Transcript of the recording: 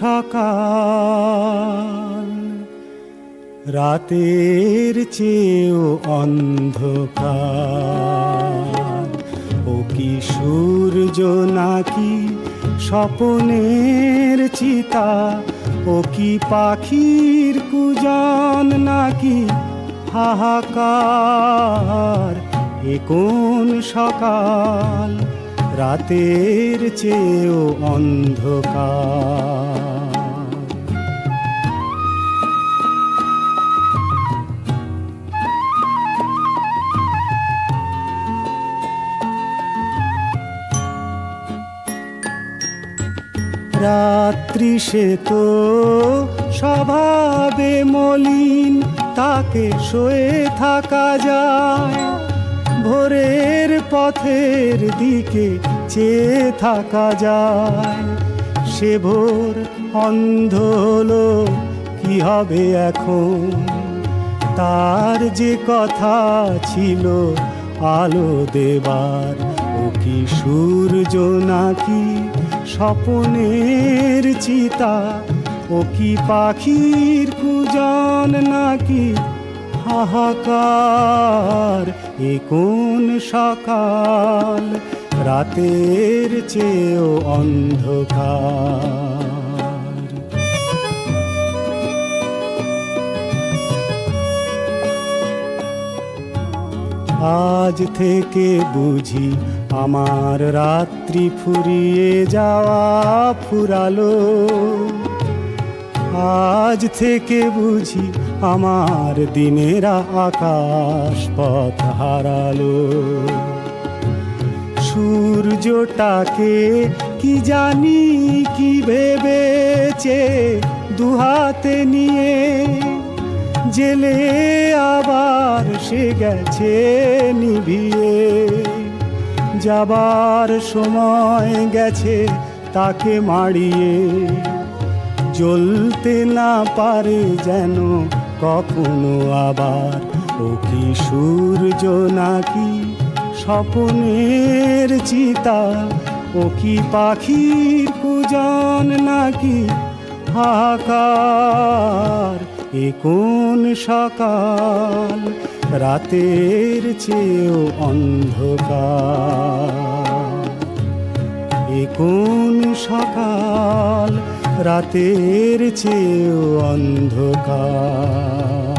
সকাল রাতের চেয়েও অন্ধকার। ও কি সূর্য নাকি স্বপনের চিতা, ও কি পাখির কুজন নাকি হাহাকার। এ কোন সকাল রাতের চেয়েও অন্ধকার। রাত্রি সে তো স্বভাবে মলিন, তাকে শুয়ে থাকা যায়। ভোরের পথের দিকে চেয়ে থাকা যায়। সে ভোর অন্ধ হলো, কি হবে এখন? তার যে কথা ছিল আলো দেবার, ও কি সূর্য নাকি স্বপনের চিতা, ও কি পাখির কুজন নাকি হাহাকার। এ কোন সকাল রাতের চেয়েও অন্ধকার। আজ থেকে বুঝি আমার রাত্রি ফুরিয়ে যাওয়া ফুরালো। আজ থেকে বুঝি আমার দিনেরা আকাশ পথ হারালো। সূর্যটাকে কি জানি কি ভেবেছে দুহাতে নিয়ে, জেলে আবার সে গেছে নিভিয়ে। যাবার সময় গেছে তাকে মাড়িয়ে, জ্বলতে না পারে যেন কখনো আবার। ও কি সূর্য নাকি স্বপনের চিতা, ও কি পাখির কুজন নাকি হাহাকার। এ কোন সকাল রাতের চেয়েও অন্ধকার। এ কোন সকাল রাতের চেয়েও অন্ধকার।